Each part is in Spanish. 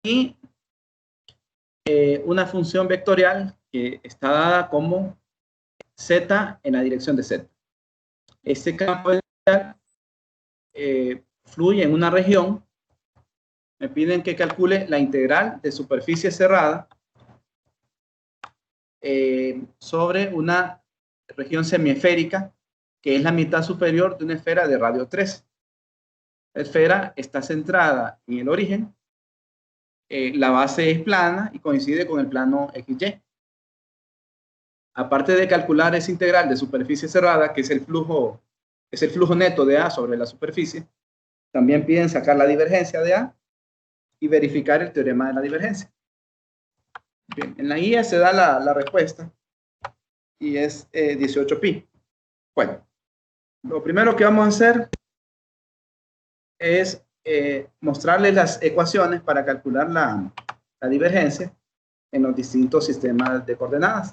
Y una función vectorial que está dada como z en la dirección de z. Este campo vectorial fluye en una región. Me piden que calcule la integral de superficie cerrada sobre una región semiesférica que es la mitad superior de una esfera de radio 3. La esfera está centrada en el origen, la base es plana y coincide con el plano XY. Aparte de calcular esa integral de superficie cerrada, que es el flujo neto de A sobre la superficie, también piden sacar la divergencia de A y verificar el teorema de la divergencia. Bien, en la guía se da la respuesta y es 18pi. Bueno, lo primero que vamos a hacer es mostrarles las ecuaciones para calcular la divergencia en los distintos sistemas de coordenadas.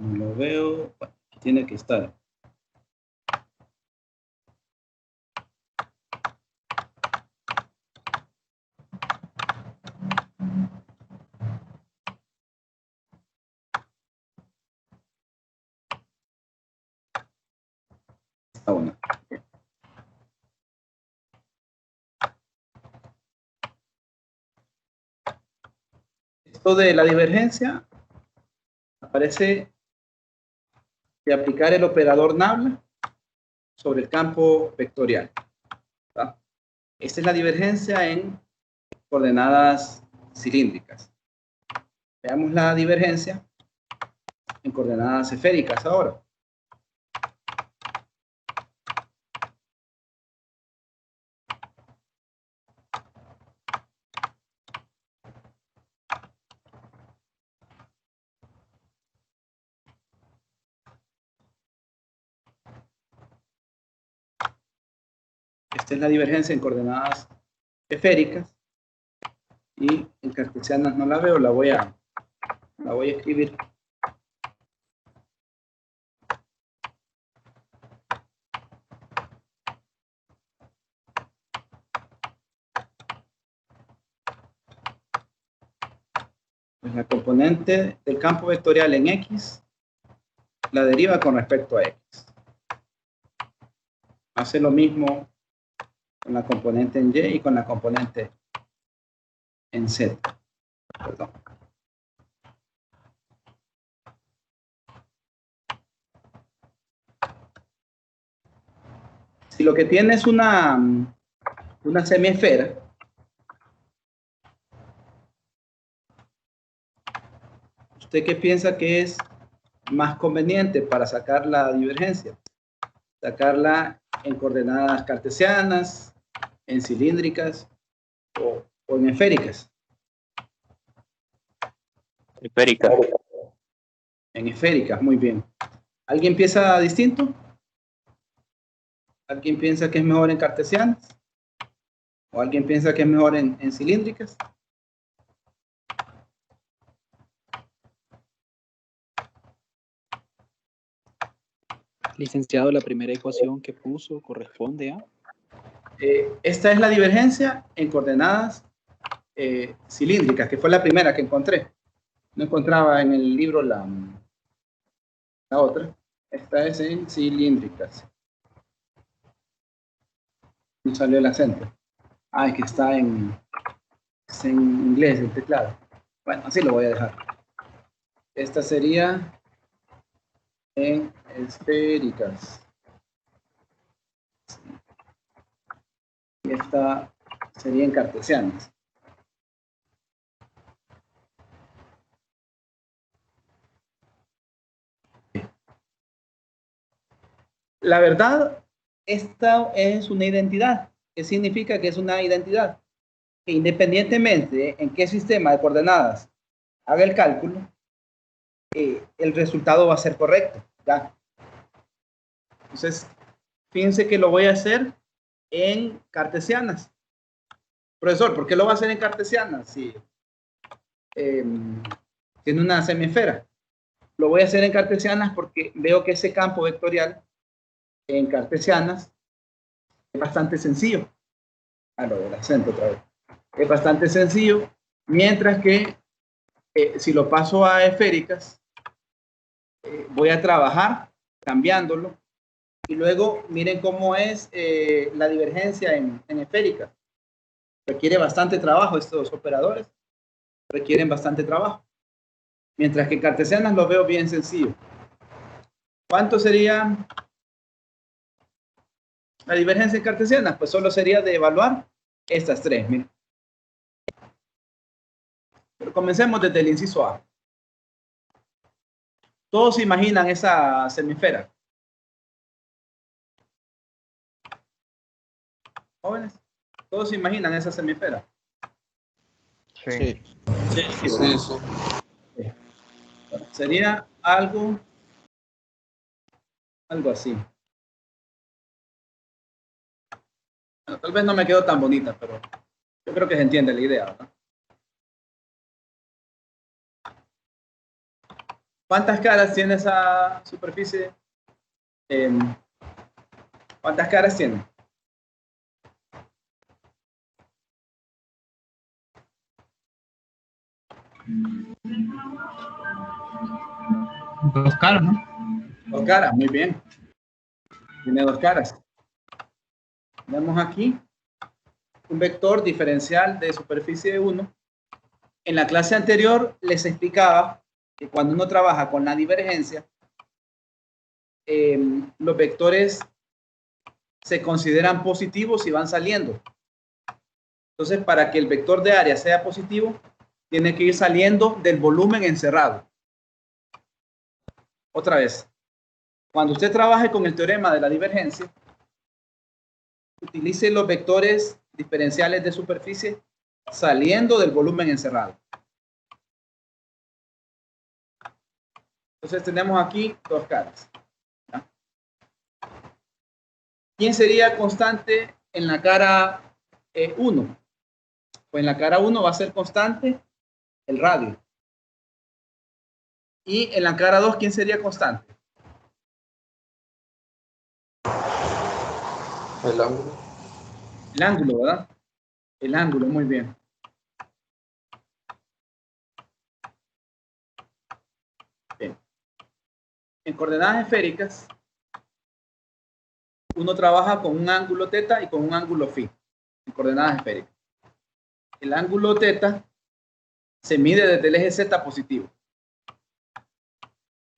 No lo veo, bueno, tiene que estar. Está bueno. Esto de la divergencia aparece de aplicar el operador nabla sobre el campo vectorial. ¿Tá? Esta es la divergencia en coordenadas cilíndricas. Veamos la divergencia en coordenadas esféricas ahora. Esta es la divergencia en coordenadas esféricas y en cartesianas no la veo, la voy a escribir. Pues la componente del campo vectorial en X la deriva con respecto a X. Hace lo mismo con la componente en Y y con la componente en Z. Perdón. Si lo que tiene es una semiesfera, ¿usted qué piensa que es más conveniente para sacar la divergencia? ¿Sacarla en coordenadas cartesianas, en cilíndricas o en esféricas? Esférica. En esféricas, muy bien. ¿Alguien piensa distinto? ¿Alguien piensa que es mejor en cartesianas? ¿O alguien piensa que es mejor en cilíndricas? Licenciado, la primera ecuación que puso corresponde a... Esta es la divergencia en coordenadas cilíndricas, que fue la primera que encontré. No encontraba en el libro la otra. Esta es en cilíndricas. No salió el acento. Ah, es que está en inglés el teclado. Bueno, así lo voy a dejar. Esta sería en esféricas. Y esta sería en cartesianas. La verdad, esta es una identidad. ¿Qué significa que es una identidad? Que independientemente en qué sistema de coordenadas haga el cálculo, el resultado va a ser correcto. ¿Ya? Entonces, fíjense que lo voy a hacer en cartesianas. Profesor, ¿por qué lo va a hacer en cartesianas? Si tiene una semiesfera. Lo voy a hacer en cartesianas porque veo que ese campo vectorial en cartesianas es bastante sencillo. Lo del acento otra vez. Es bastante sencillo, mientras que si lo paso a esféricas, voy a trabajar cambiándolo. Y luego miren cómo es la divergencia en esféricas. Requiere bastante trabajo, estos operadores requieren bastante trabajo. Mientras que en cartesianas lo veo bien sencillo. ¿Cuánto sería la divergencia en cartesianas? Pues solo sería de evaluar estas tres. Miren. Pero comencemos desde el inciso A. Todos se imaginan esa semisfera. Jóvenes, todos se imaginan esa semisfera. Sí. Bueno, sería algo así. Bueno, tal vez no me quedó tan bonita, pero yo creo que se entiende la idea, ¿verdad? ¿Cuántas caras tiene esa superficie? ¿Cuántas caras tiene? Dos caras, ¿no? Dos caras, muy bien. Tiene dos caras. Tenemos aquí un vector diferencial de superficie 1. En la clase anterior les explicaba que cuando uno trabaja con la divergencia, los vectores se consideran positivos y van saliendo. Entonces, para que el vector de área sea positivo, tiene que ir saliendo del volumen encerrado. Otra vez, cuando usted trabaje con el teorema de la divergencia, utilice los vectores diferenciales de superficie saliendo del volumen encerrado. Entonces tenemos aquí dos caras. ¿Ya? ¿Quién sería constante en la cara 1? Pues en la cara 1 va a ser constante el radio. Y en la cara 2, ¿quién sería constante? El ángulo. El ángulo, ¿verdad? El ángulo, muy bien. Bien. En coordenadas esféricas, uno trabaja con un ángulo teta y con un ángulo phi. En coordenadas esféricas. El ángulo teta se mide desde el eje Z positivo.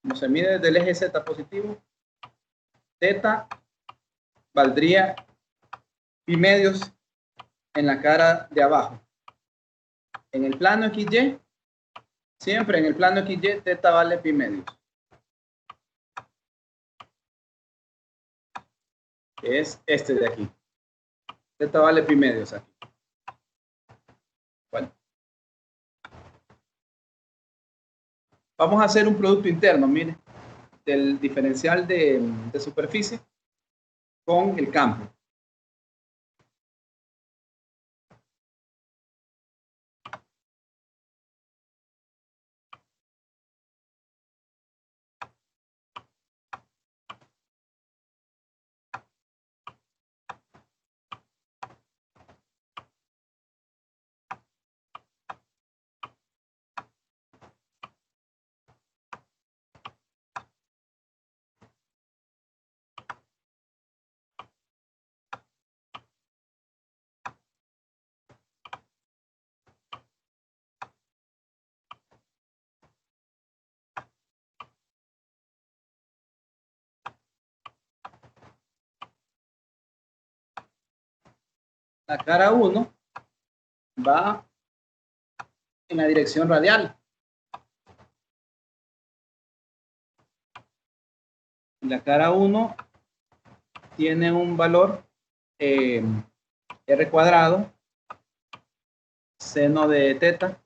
Como se mide desde el eje Z positivo, teta valdría pi medios en la cara de abajo. En el plano XY, siempre en el plano XY, teta vale pi medios. Que es este de aquí. Teta vale pi medios aquí. Bueno. Vamos a hacer un producto interno, mire, del diferencial de superficie con el campo. La cara 1 va en la dirección radial. La cara 1 tiene un valor r cuadrado seno de teta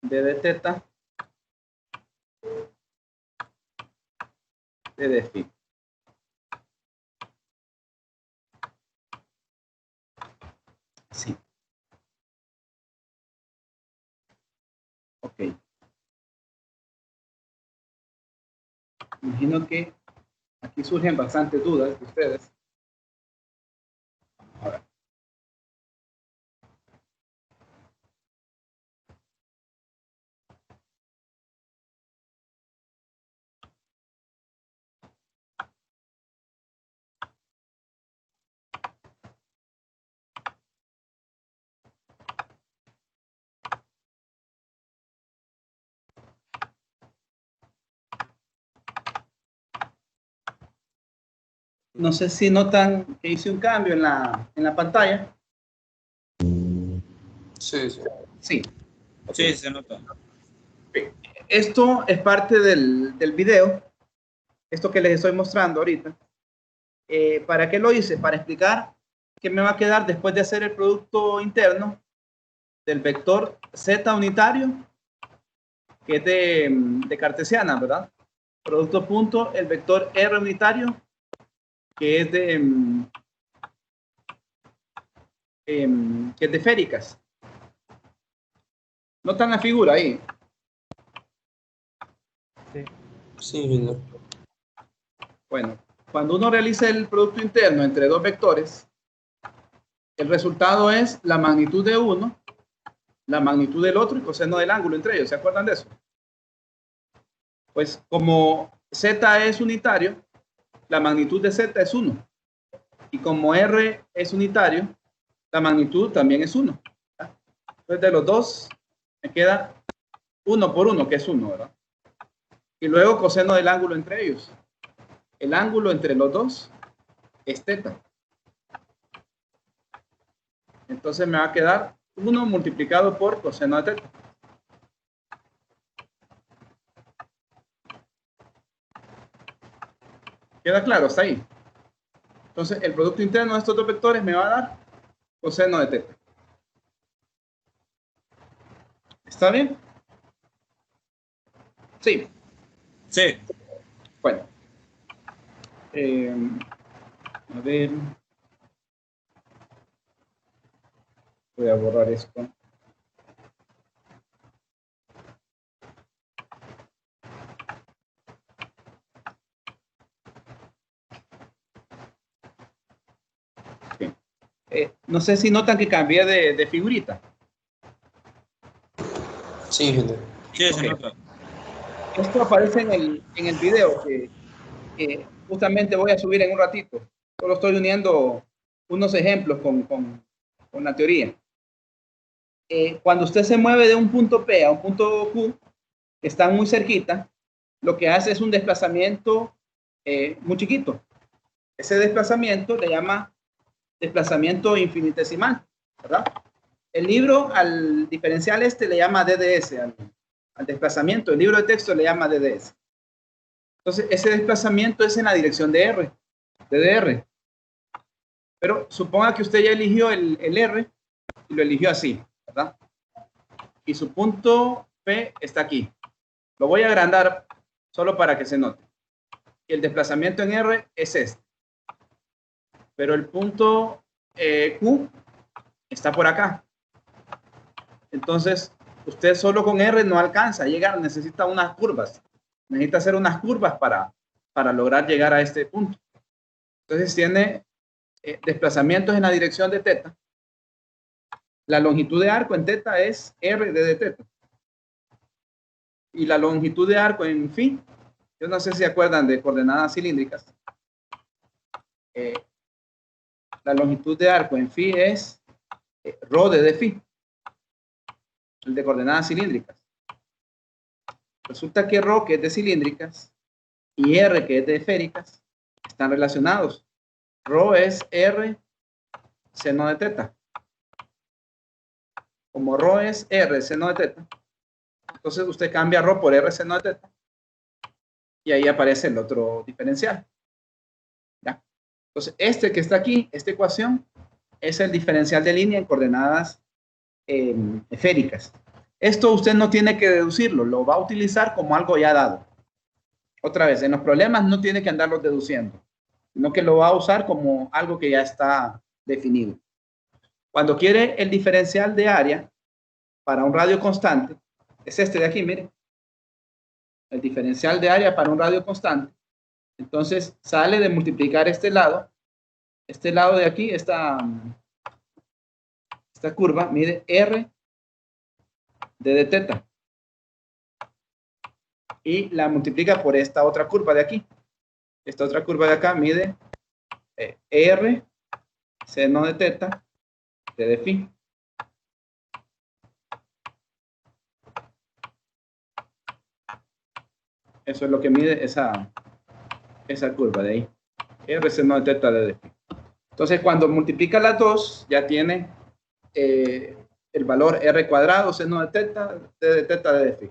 de teta de phi. Sí. Ok. Imagino que aquí surgen bastantes dudas de ustedes. A ver. No sé si notan que hice un cambio en la pantalla. Sí, sí. Sí. Sí, se nota. Esto es parte del video, esto que les estoy mostrando ahorita. ¿Para qué lo hice? Para explicar qué me va a quedar después de hacer el producto interno del vector z unitario, que es de cartesiana, ¿verdad? Producto punto, el vector r unitario, que es de esféricas. ¿Notan la figura ahí? Sí, Bueno, cuando uno realiza el producto interno entre dos vectores, el resultado es la magnitud de uno, la magnitud del otro y coseno del ángulo entre ellos. ¿Se acuerdan de eso? Pues como z es unitario, la magnitud de z es 1. Y como r es unitario, la magnitud también es 1. Entonces de los dos me queda 1 por 1, que es 1, ¿verdad? Y luego coseno del ángulo entre ellos. El ángulo entre los dos es teta. Entonces me va a quedar 1 multiplicado por coseno de teta. ¿Queda claro? Está ahí. Entonces el producto interno de estos dos vectores me va a dar coseno de teta. ¿Está bien? Sí. Sí. Bueno. A ver. Voy a borrar esto. Okay. No sé si notan que cambié de figurita. sí, gente. Sí, se Okay. nota. Esto aparece en el video que justamente voy a subir en un ratito. Solo estoy uniendo unos ejemplos con la teoría. Cuando usted se mueve de un punto P a un punto Q, que están muy cerquita, lo que hace es un desplazamiento muy chiquito. Ese desplazamiento le llama desplazamiento infinitesimal, ¿verdad? El libro al diferencial este le llama DDS, al desplazamiento. El libro de texto le llama DDS. Entonces, ese desplazamiento es en la dirección de R, de DR. Pero suponga que usted ya eligió el R y lo eligió así, ¿verdad? Y su punto P está aquí. Lo voy a agrandar solo para que se note. Y el desplazamiento en R es este. Pero el punto Q está por acá. Entonces, usted solo con R no alcanza a llegar, necesita unas curvas. Necesita hacer unas curvas para lograr llegar a este punto. Entonces, tiene desplazamientos en la dirección de teta. La longitud de arco en teta es R de teta. Y la longitud de arco en phi, yo no sé si se acuerdan de coordenadas cilíndricas. La longitud de arco en phi es rho de phi, el de coordenadas cilíndricas. Resulta que rho, que es de cilíndricas, y R, que es de esféricas, están relacionados. Rho es R seno de teta. Como rho es R seno de teta, Entonces usted cambia ρ por R seno de teta y ahí aparece el otro diferencial. ¿Ya? Entonces este que está aquí, esta ecuación, es el diferencial de línea en coordenadas esféricas. Esto usted no tiene que deducirlo, lo va a utilizar como algo ya dado. Otra vez, en los problemas no tiene que andarlo deduciendo, sino que lo va a usar como algo que ya está definido. Cuando quiere el diferencial de área para un radio constante, es este de aquí, mire. El diferencial de área para un radio constante. Entonces sale de multiplicar este lado de aquí, esta curva, mide R de teta. Y la multiplica por esta otra curva de aquí. Esta otra curva de acá mide R seno de teta de phi. Eso es lo que mide esa curva de ahí. R seno de teta de phi. Entonces, cuando multiplica las dos, ya tiene el valor R cuadrado seno de teta de phi.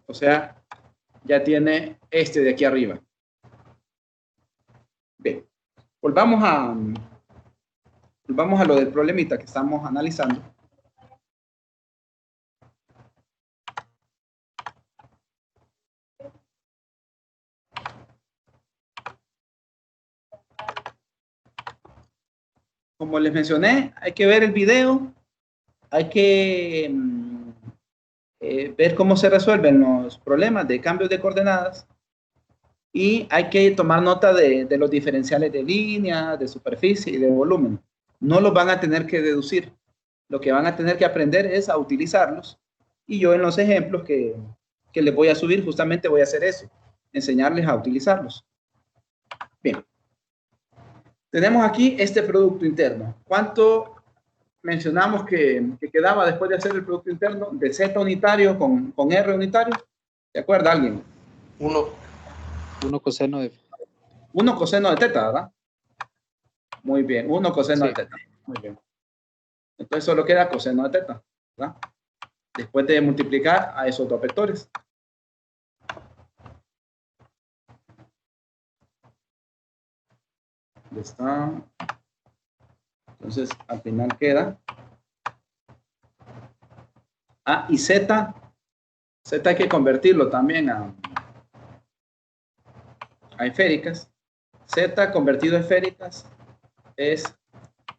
O sea, ya tiene este de aquí arriba. Bien, volvamos a lo del problemita que estamos analizando. Como les mencioné, hay que ver el video, hay que ver cómo se resuelven los problemas de cambios de coordenadas y hay que tomar nota de los diferenciales de línea, de superficie y de volumen. No los van a tener que deducir. Lo que van a tener que aprender es a utilizarlos. Y yo en los ejemplos que les voy a subir justamente voy a hacer eso, enseñarles a utilizarlos. Bien. Tenemos aquí este producto interno. ¿Cuánto mencionamos que quedaba después de hacer el producto interno de Z unitario con R unitario? ¿Se acuerda alguien? 1. 1 coseno de... 1 coseno de teta, ¿verdad? Muy bien, 1 coseno de teta. Muy bien. Entonces solo queda coseno de teta, ¿verdad? Después de multiplicar a esos dos vectores. Ya está. Entonces, al final queda A y Z. Z hay que convertirlo también a esféricas. Z convertido a esféricas es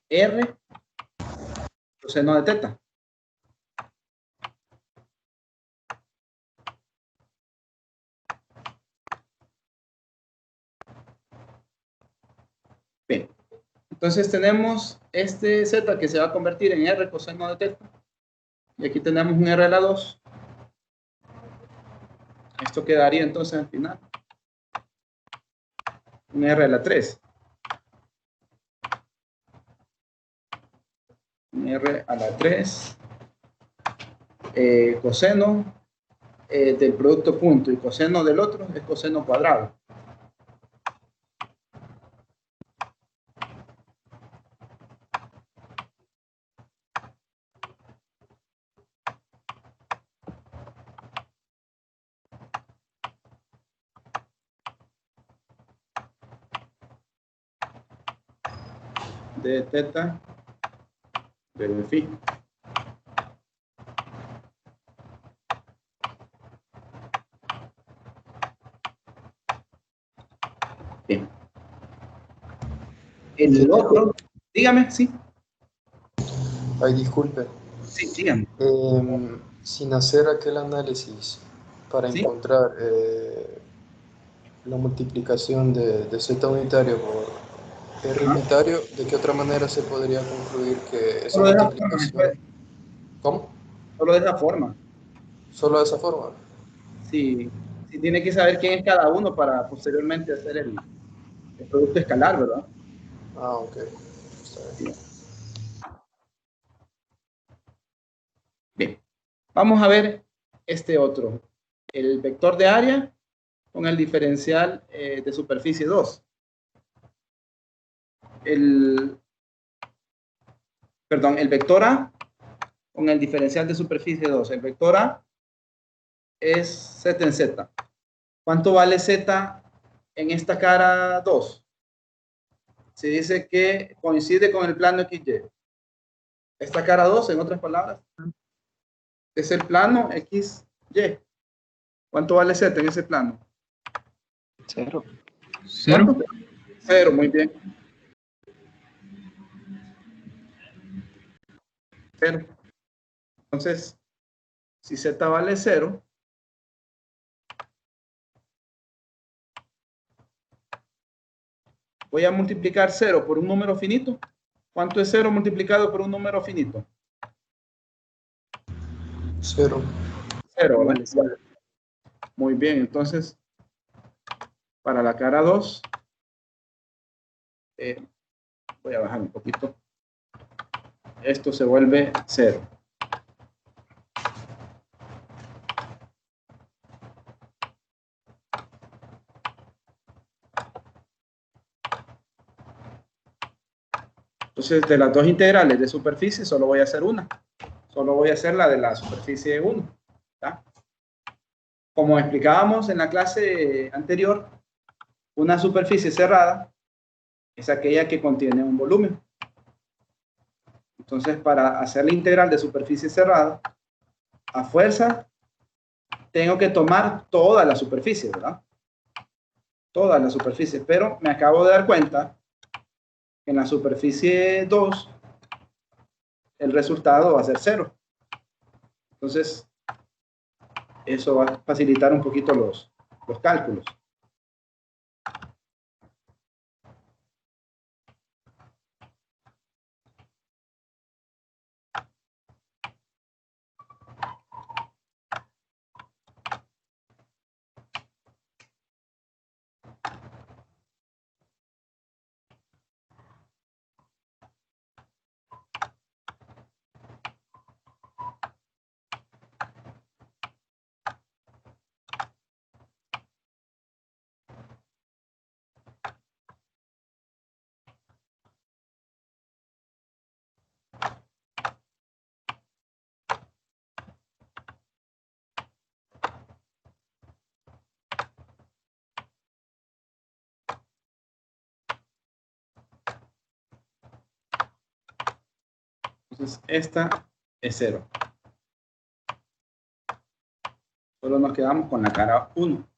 R coseno de teta. Bien. Entonces tenemos este Z que se va a convertir en R coseno de teta. Y aquí tenemos un R a la 2. Esto quedaría entonces al final un R a la 3. Un R a la 3. Coseno del producto punto y coseno del otro es coseno cuadrado. De teta de phi. Bien. El otro, dígame, sí. Ay, disculpe. Sí, dígame. Sin hacer aquel análisis para ¿Sí? encontrar la multiplicación de Z unitario por R unitario, ¿de qué otra manera se podría concluir que esa Solo de esa forma, multiplicación... ¿Cómo? Solo de esa forma. ¿Solo de esa forma? Sí, sí tiene que saber quién es cada uno para posteriormente hacer el producto escalar, ¿verdad? Ah, ok. Está bien. Bien, vamos a ver este otro. El vector de área con el diferencial de superficie 2. perdón, el vector A con el diferencial de superficie 2. El vector A es z en z. ¿Cuánto vale z en esta cara 2? Se dice que coincide con el plano XY. Esta cara 2, en otras palabras, es el plano XY. ¿Cuánto vale z en ese plano? 0. ¿Cuánto? 0, muy bien. 0. Entonces, si z vale 0, voy a multiplicar 0 por un número finito. ¿Cuánto es 0 multiplicado por un número finito? 0. 0, ¿verdad? Vale, 0. Muy bien, entonces, para la cara 2, voy a bajar un poquito. Esto se vuelve 0. Entonces, de las dos integrales de superficie, solo voy a hacer una. Solo voy a hacer la de la superficie 1. ¿Tá? Como explicábamos en la clase anterior, una superficie cerrada es aquella que contiene un volumen. Entonces, para hacer la integral de superficie cerrada, a fuerza, tengo que tomar toda la superficie, ¿verdad? Toda la superficie. Pero me acabo de dar cuenta que en la superficie 2, el resultado va a ser 0. Entonces, eso va a facilitar un poquito los cálculos. Entonces, esta es 0. Solo nos quedamos con la cara 1.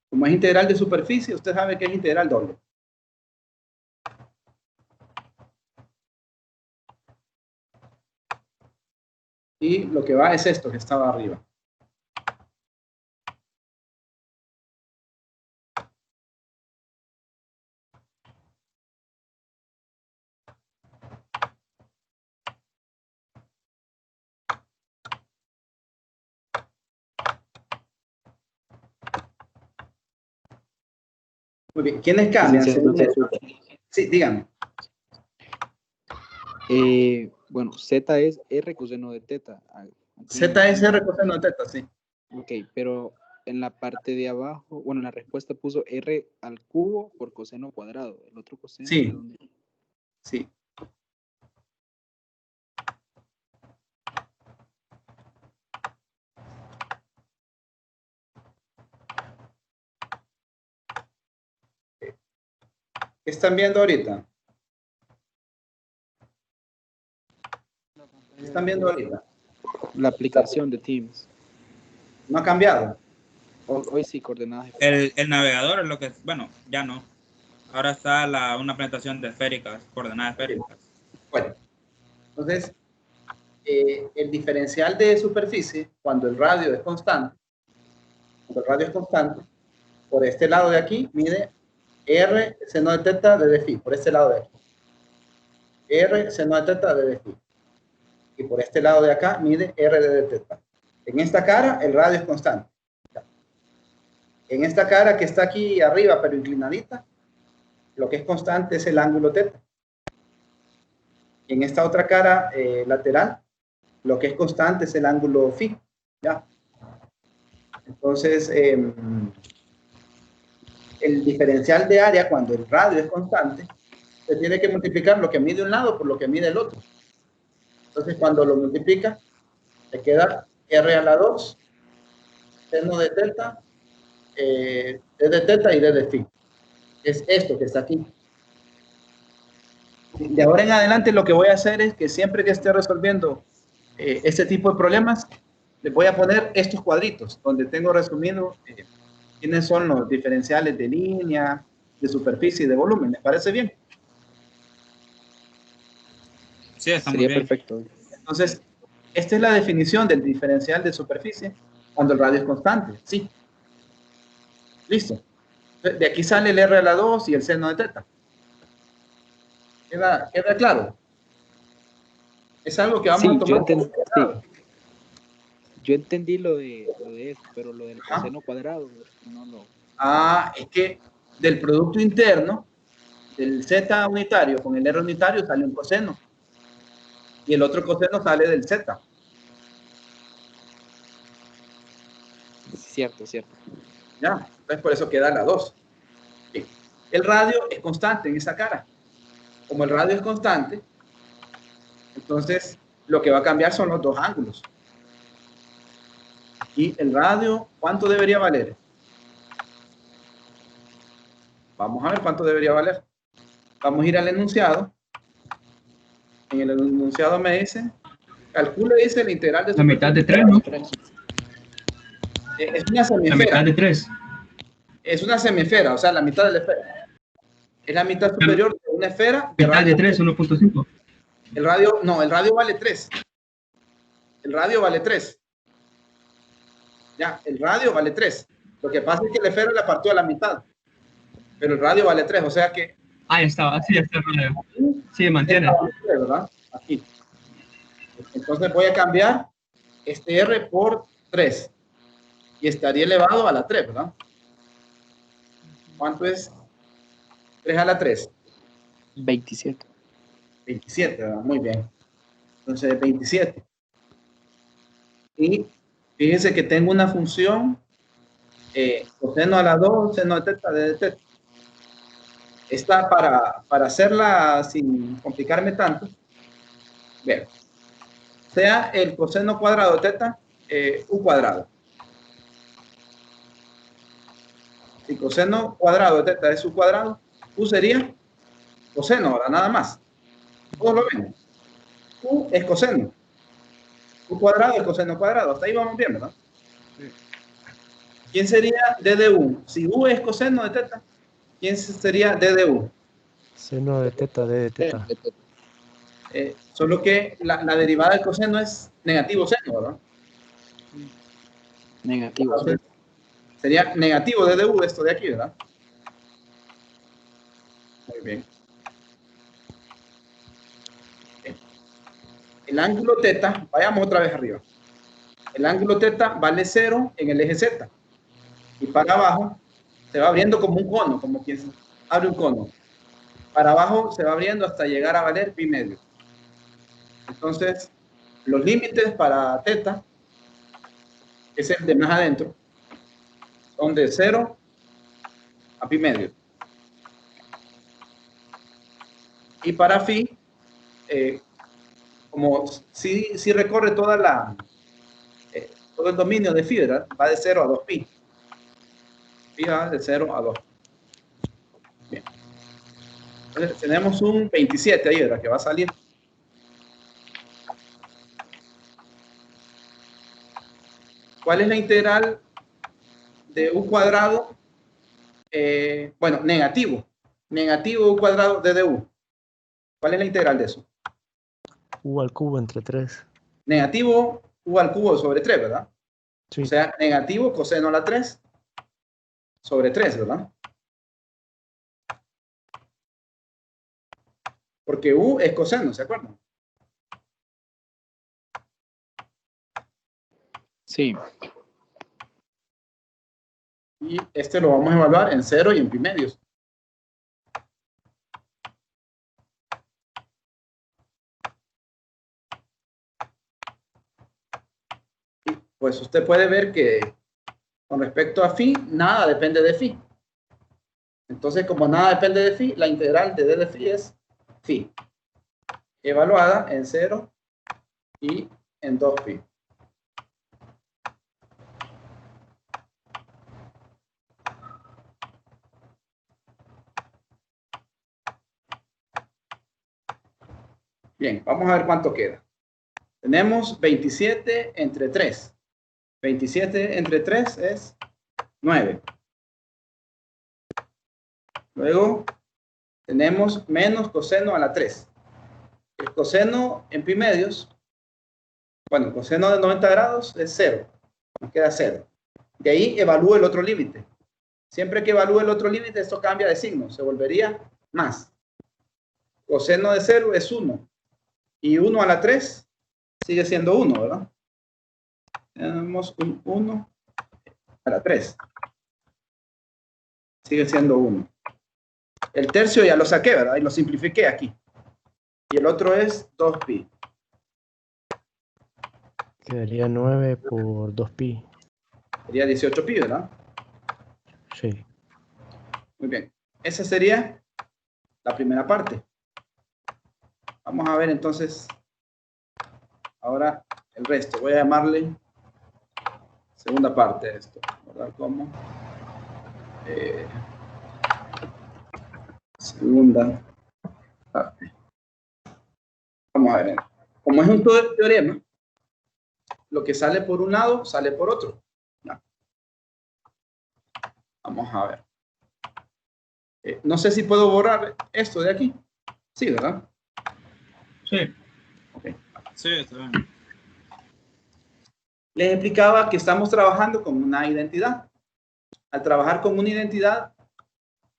Como es integral de superficie, usted sabe que es integral doble. Y lo que va es esto que estaba arriba. Muy bien. ¿Quiénes cambian? Sí, díganme. Bueno, Z es R coseno de teta. Z es R coseno de teta, sí. Ok, pero en la parte de abajo, bueno, en la respuesta puso R al cubo por coseno cuadrado. El otro coseno. Sí. ¿De dónde? Sí. ¿Qué están viendo ahorita? ¿Qué están viendo ahorita? La aplicación de Teams. ¿No ha cambiado? Hoy sí, coordenadas. El navegador es lo que, bueno, ya no. Ahora está una presentación de esféricas, coordenadas esféricas. Bueno, entonces, el diferencial de superficie, cuando el radio es constante, por este lado de aquí, mide R seno de teta de phi, por este lado de aquí. R seno de teta de phi. Y por este lado de acá, mide R de teta. En esta cara, el radio es constante. En esta cara que está aquí arriba, pero inclinadita, lo que es constante es el ángulo teta. En esta otra cara lateral, lo que es constante es el ángulo phi. ¿Ya? Entonces, el diferencial de área, cuando el radio es constante, se tiene que multiplicar lo que mide un lado por lo que mide el otro. Entonces, cuando lo multiplica, te queda R a la 2, seno de teta, D de teta y D de phi. Es esto que está aquí. De ahora en adelante lo que voy a hacer es que siempre que esté resolviendo este tipo de problemas, les voy a poner estos cuadritos donde tengo resumido quiénes son los diferenciales de línea, de superficie y de volumen. ¿Les parece bien? Sí, está muy Sería bien. perfecto. Entonces, esta es la definición del diferencial de superficie cuando el radio es constante. Sí. Listo. De aquí sale el R a la 2 y el seno de teta. ¿Queda claro? Es algo que vamos Sí, a tomar como sí. Yo entendí lo de eso, pero lo del Ajá. coseno cuadrado no lo... Es que del producto interno, del Z unitario con el R unitario sale un coseno. Y el otro coseno sale del Z. Cierto. ¿Ya? Entonces por eso queda la 2. Bien. El radio es constante en esa cara. Como el radio es constante, entonces lo que va a cambiar son los dos ángulos. Y el radio, ¿cuánto debería valer? Vamos a ver cuánto debería valer. Vamos a ir al enunciado. En el enunciado me dice, calcule, dice la integral de La mitad de 3, ¿no? Es una La semiesfera. mitad de 3. Es una semiesfera, o sea, la mitad de la esfera. Es la mitad superior de una esfera. De mitad de 3, 1.5. El radio, no, el radio vale 3. El radio vale 3. Ya, el radio vale 3. Lo que pasa es que la esfera la partió a la mitad. Pero el radio vale 3, o sea que... Ah, ya estaba, así ya está el radio. Sí, mantiene. ¿Verdad? Aquí. Entonces voy a cambiar este R por 3. Y estaría elevado a la 3, ¿verdad? ¿Cuánto es 3 a la 3? 27. 27, ¿verdad? Muy bien. Entonces 27. Y fíjense que tengo una función coseno a la 2, seno de teta, de teta. Esta para hacerla sin complicarme tanto, vean, sea el coseno cuadrado de teta, u cuadrado. Si coseno cuadrado de teta es u cuadrado, u sería coseno, ahora nada más. Todos lo ven. U es coseno. U cuadrado es coseno cuadrado. Hasta ahí vamos bien, ¿verdad? ¿Quién sería d de u? Si u es coseno de teta, ¿quién sería d de u? Seno de teta, d de teta. Solo que la derivada del coseno es negativo seno, ¿verdad? Negativo. Entonces, sería negativo d de u esto de aquí, ¿verdad? Muy bien. El ángulo teta, vayamos otra vez arriba. El ángulo teta vale 0 en el eje Z. Y para abajo se va abriendo como un cono, como quien abre un cono. Para abajo se va abriendo hasta llegar a valer pi medio. Entonces, los límites para teta, que es el de más adentro, son de 0 a pi medio. Y para phi, como si recorre toda todo el dominio de phi, ¿verdad? Va de 0 a 2 pi. Phi va de 0 a 2. Bien. Entonces, tenemos un 27 ahí, ¿verdad? Que va a salir. ¿Cuál es la integral de u cuadrado? Bueno, negativo. Negativo u cuadrado de du. ¿Cuál es la integral de eso? U al cubo entre 3. Negativo u al cubo sobre 3, ¿verdad? Sí. O sea, negativo coseno a la 3 sobre 3, ¿verdad? Porque u es coseno, ¿se acuerdan? Sí. Y este lo vamos a evaluar en 0 y en pi medios. Y pues usted puede ver que Con respecto a phi, nada depende de phi. Entonces, como nada depende de phi, la integral de d de phi es phi, evaluada en 0 y en 2pi. Bien, vamos a ver cuánto queda. Tenemos 27 entre 3. 27 entre 3 es 9. Luego tenemos menos coseno a la 3. El coseno en pi medios, bueno, el coseno de 90 grados es 0. Nos queda 0. De ahí evalúo el otro límite. Siempre que evalúe el otro límite, esto cambia de signo. Se volvería más. Coseno de 0 es 1. Y 1 a la 3 sigue siendo 1, ¿verdad? Tenemos un 1 a la 3. Sigue siendo 1. El tercio ya lo saqué, ¿verdad? Y lo simplifiqué aquí. Y el otro es 2pi. Quedaría 9 por 2pi. Sería 18pi, ¿verdad? Sí. Muy bien. Esa sería la primera parte. Vamos a ver entonces ahora el resto. Voy a llamarle segunda parte de esto, ¿verdad? Como segunda parte. Vamos a ver. Como es un teorema, lo que sale por un lado, sale por otro. ¿Ya? Vamos a ver. No sé si puedo borrar esto de aquí. Sí, ¿verdad? Sí. Okay. Sí, está bien. Les explicaba que estamos trabajando con una identidad. Al trabajar con una identidad,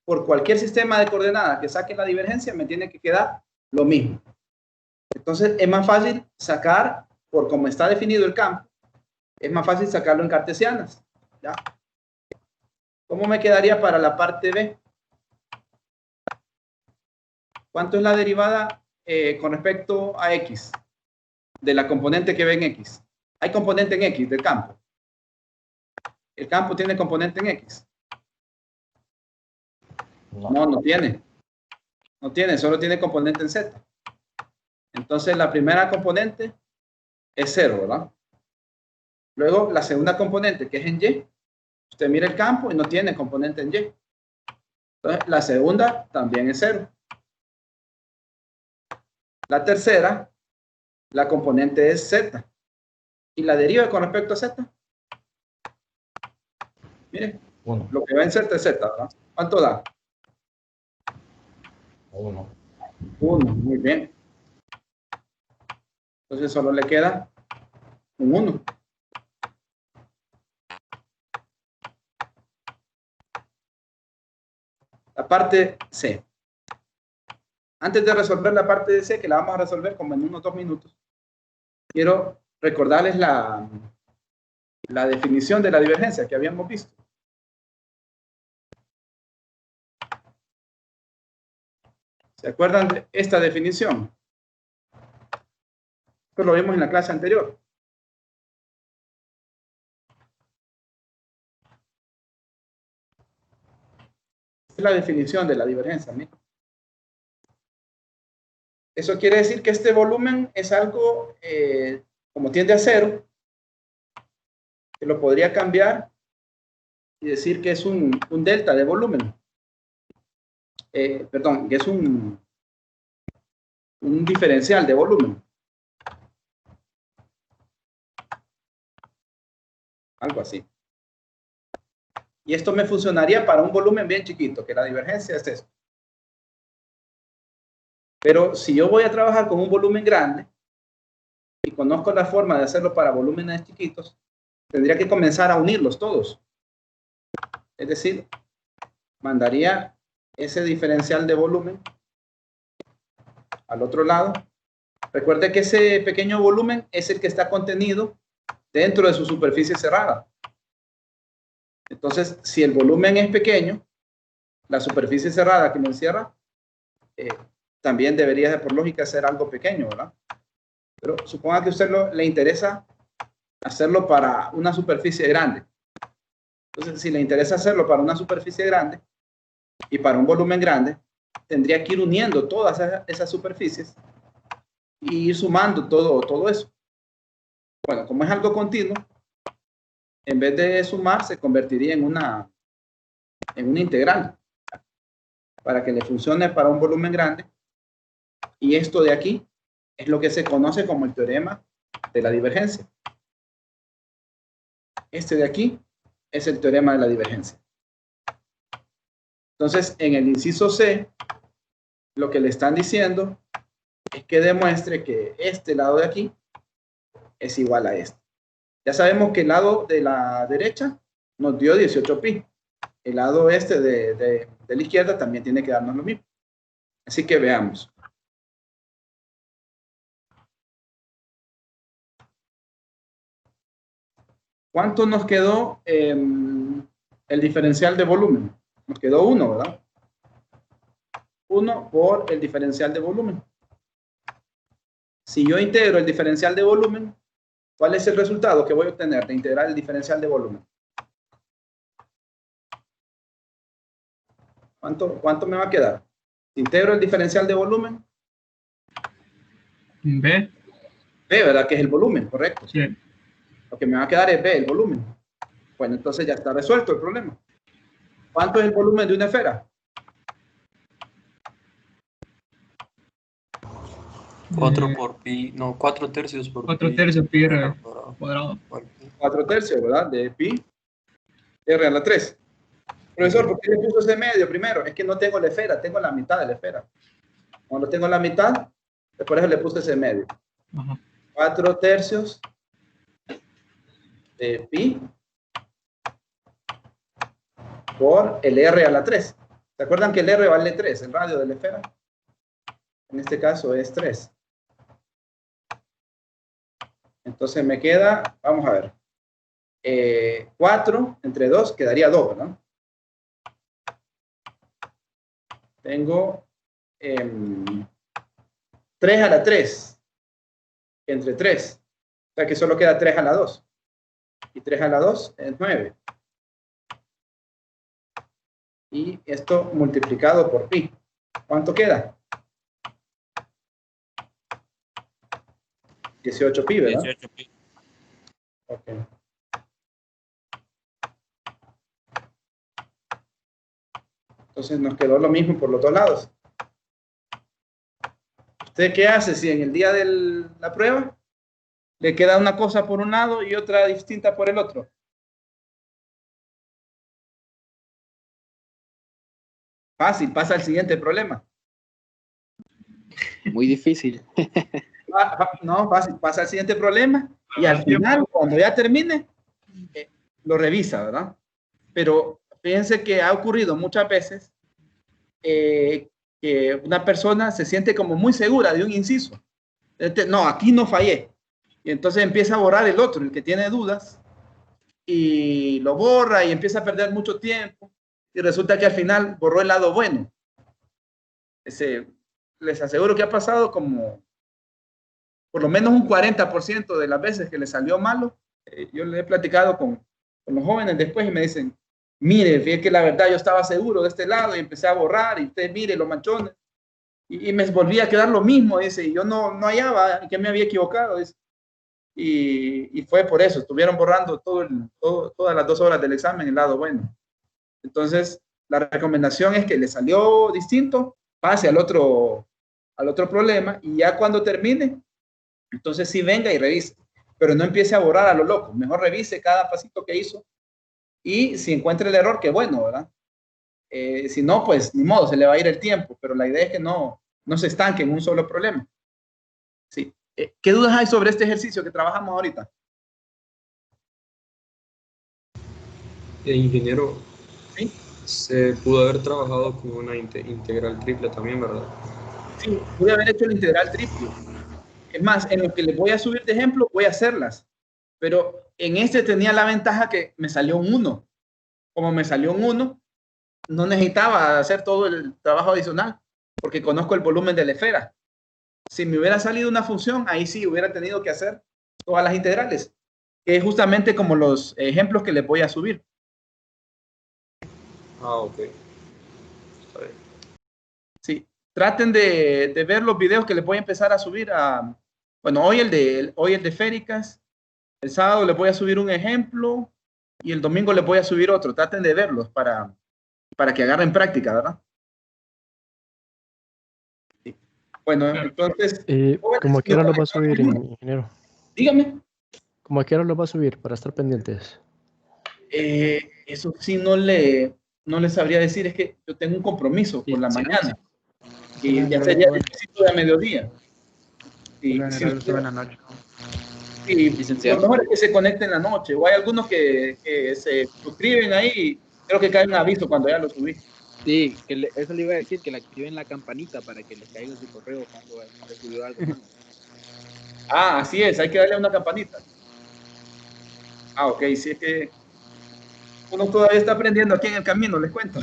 por cualquier sistema de coordenadas que saque la divergencia, me tiene que quedar lo mismo. Entonces, es más fácil sacar, por cómo está definido el campo, es más fácil sacarlo en cartesianas. ¿Ya? ¿Cómo me quedaría para la parte B? ¿Cuánto es la derivada con respecto a X? De la componente que ve en X. Hay componente en X del campo. ¿El campo tiene componente en X? No tiene. No tiene, solo tiene componente en Z. Entonces, la primera componente es 0, ¿verdad? Luego, la segunda componente, que es en Y, usted mira el campo y no tiene componente en Y. Entonces, la segunda también es 0. La tercera, la componente es Z. ¿Y la deriva con respecto a Z? Mire, lo que va en Z es Z, ¿verdad? ¿Cuánto da? 1. Muy bien. Entonces solo le queda un 1. La parte C. Antes de resolver la parte de C, que la vamos a resolver como en unos 2 minutos, quiero recordarles la definición de la divergencia que habíamos visto. ¿Se acuerdan de esta definición? Esto lo vimos en la clase anterior. Es la definición de la divergencia. ¿No? Eso quiere decir que este volumen es algo, como tiende a 0, que lo podría cambiar y decir que es un delta de volumen. Perdón, que es un diferencial de volumen. Algo así. Y esto me funcionaría para un volumen bien chiquito, que la divergencia es esto. Pero si yo voy a trabajar con un volumen grande y conozco la forma de hacerlo para volúmenes chiquitos, tendría que comenzar a unirlos todos. Es decir, mandaría ese diferencial de volumen al otro lado. Recuerde que ese pequeño volumen es el que está contenido dentro de su superficie cerrada. Entonces, si el volumen es pequeño, la superficie cerrada que lo encierra también debería, por lógica, ser algo pequeño, ¿verdad? Pero suponga que a usted le interesa hacerlo para una superficie grande. Entonces, si le interesa hacerlo para una superficie grande y para un volumen grande, tendría que ir uniendo todas esas superficies y ir sumando todo eso. Bueno, como es algo continuo, en vez de sumar, se convertiría en una integral para que le funcione para un volumen grande. Y esto de aquí es lo que se conoce como el teorema de la divergencia. Este de aquí es el teorema de la divergencia. Entonces, en el inciso C, lo que le están diciendo es que demuestre que este lado de aquí es igual a este. Ya sabemos que el lado de la derecha nos dio 18pi. El lado este de la izquierda también tiene que darnos lo mismo. Así que veamos. ¿Cuánto nos quedó el diferencial de volumen? Nos quedó 1, ¿verdad? 1 por el diferencial de volumen. Si yo integro el diferencial de volumen, ¿cuál es el resultado que voy a obtener de integrar el diferencial de volumen? ¿Cuánto me va a quedar? Integro el diferencial de volumen. B. B, ¿verdad? Que es el volumen, correcto. Sí. Lo que me va a quedar es B, el volumen. Bueno, entonces ya está resuelto el problema. ¿Cuánto es el volumen de una esfera? 4 por pi, no, 4 tercios por 4 tercios pi r r cuadrado. 4 tercios, ¿verdad? De pi r a la 3. Profesor, ¿por qué le puso ese medio primero? Es que no tengo la esfera, tengo la mitad de la esfera. Cuando tengo la mitad, por eso le puse ese medio. Ajá. 4 tercios de pi por el r a la 3. ¿Se acuerdan que el r vale 3, el radio de la esfera? En este caso es 3. Entonces me queda, vamos a ver, 4 entre 2 quedaría 2, ¿no? Tengo 3 a la 3 entre 3. O sea que solo queda 3 a la 2. Y 3 a la 2 es 9. Y esto multiplicado por pi. ¿Cuánto queda? 18 pi, ¿verdad? 18 pi. Ok. Entonces nos quedó lo mismo por los dos lados. ¿Usted qué hace si en el día de la prueba le queda una cosa por un lado y otra distinta por el otro? Fácil, pasa al siguiente problema. Muy difícil. No, fácil, pasa al siguiente problema y al final, cuando ya termine, lo revisa, ¿verdad? Pero fíjense que ha ocurrido muchas veces que una persona se siente como muy segura de un inciso. No, aquí no fallé. Y entonces empieza a borrar el otro, el que tiene dudas, y lo borra y empieza a perder mucho tiempo. Y resulta que al final borró el lado bueno. Les aseguro que ha pasado como por lo menos un 40% de las veces que le salió malo. Yo le he platicado con los jóvenes después y me dicen, mire, fíjate que la verdad yo estaba seguro de este lado y empecé a borrar y usted mire los manchones. Y me volvía a quedar lo mismo, dice, y yo no hallaba que me había equivocado, dice. Y fue por eso, estuvieron borrando todas las 2 horas del examen el lado bueno. Entonces, la recomendación es que le salió distinto, pase al otro problema y ya cuando termine, entonces sí venga y revise, pero no empiece a borrar a lo loco, mejor revise cada pasito que hizo y si encuentra el error, qué bueno, ¿verdad? Si no, pues ni modo, se le va a ir el tiempo, pero la idea es que no se estanque en un solo problema. Sí. ¿Qué dudas hay sobre este ejercicio que trabajamos ahorita? Ingeniero, ¿Sí? se pudo haber trabajado con una integral triple también, ¿verdad? Sí, pude haber hecho la integral triple. Es más, en lo que les voy a subir de ejemplo, voy a hacerlas. Pero en este tenía la ventaja que me salió un 1. Como me salió un 1, no necesitaba hacer todo el trabajo adicional, porque conozco el volumen de la esfera. Si me hubiera salido una función, ahí sí hubiera tenido que hacer todas las integrales, que es justamente como los ejemplos que les voy a subir. Ah, ok. Está bien. Sí, traten de ver los videos que les voy a empezar a subir a, bueno, hoy el de Féricas, el sábado les voy a subir un ejemplo y el domingo les voy a subir otro. Traten de verlos para que agarren práctica, ¿verdad? Sí. Bueno, entonces, ¿Cómo a qué hora lo va a subir, ingeniero? dígame. ¿Cómo a qué hora lo va a subir para estar pendientes? Eso sí no le sabría decir, es que yo tengo un compromiso por la mañana y ya sería difícil a mediodía. Y si lo suben a la noche. y Licenciado. lo mejor es que se conecten en la noche, o hay algunos que se suscriben ahí y creo que cae un aviso cuando ya lo subí. Sí, eso le iba a decir, que le activen la campanita para que les caiga su correo cuando se subió algo nuevo. Ah, así es, hay que darle una campanita. Ah, ok, sí, es que uno todavía está aprendiendo aquí en el camino, les cuento.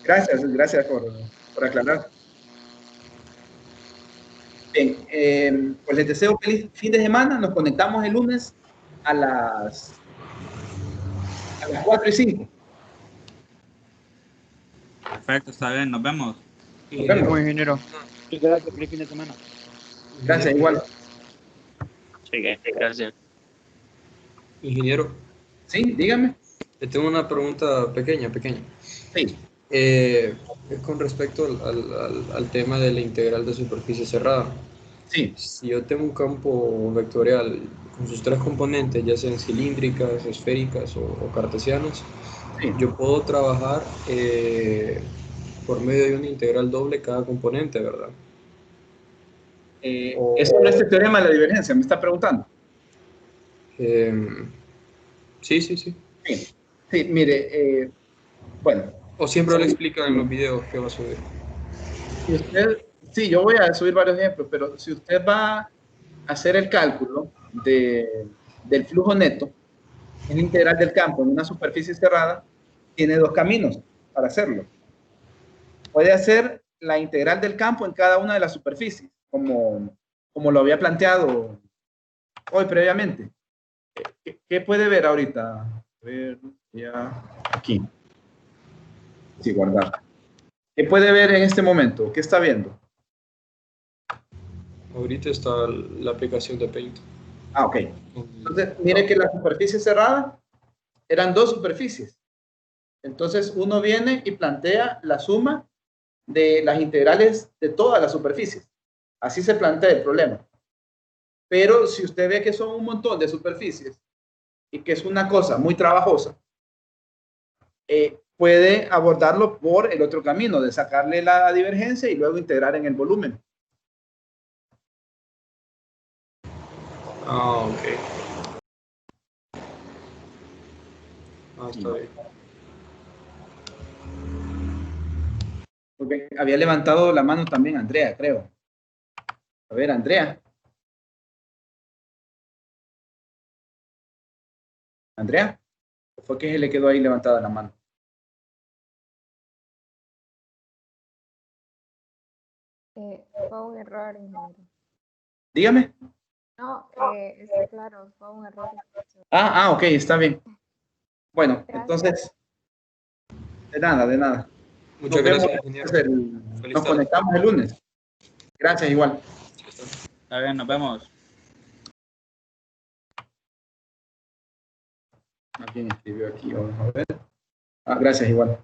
Gracias por aclarar. Bien, pues les deseo feliz fin de semana. Nos conectamos el lunes a las 4:05. Perfecto, está bien, nos vemos. Nos vemos. Muy ingeniero. Gracias, feliz fin de semana. Gracias, igual. Sí, gracias. Ingeniero, Sí, dígame. le tengo una pregunta pequeña. Sí. Es con respecto al tema de la integral de superficie cerrada. Sí. Si yo tengo un campo vectorial con sus tres componentes, ya sean cilíndricas, esféricas o cartesianas, Sí. yo puedo trabajar por medio de una integral doble cada componente, ¿verdad? Es sobre este teorema de la divergencia, me está preguntando. Sí. Sí, mire, bueno. O siempre le explican en los videos que va a subir. Si usted, sí, yo voy a subir varios ejemplos, pero si usted va a hacer el cálculo del flujo neto en integral del campo en una superficie cerrada, tiene dos caminos para hacerlo. Puede hacer la integral del campo en cada una de las superficies, como lo había planteado hoy previamente. ¿Qué puede ver ahorita? A ver, ya aquí. Sí, guardar. ¿Qué puede ver en este momento? ¿Qué está viendo? Ahorita está la aplicación de Paint. Ah, ok. Entonces, mire que la superficie cerrada eran dos superficies. Entonces, uno viene y plantea la suma de las integrales de todas las superficies. Así se plantea el problema. Pero si usted ve que son un montón de superficies y que es una cosa muy trabajosa, puede abordarlo por el otro camino, de sacarle la divergencia y luego integrar en el volumen. Ah, ok. Está bien. Porque había levantado la mano también Andrea, creo. A ver, Andrea. ¿Andrea? ¿O fue que se le quedó ahí levantada la mano? Fue un error, ingeniero. Dígame. No, claro, fue un error. Ok, está bien. Bueno, Gracias. entonces, de nada. Muchas gracias, ingeniero. Nos conectamos el lunes. Gracias, igual. Está bien, nos vemos. ¿Quién escribió aquí? Vamos a ver. Gracias, igual.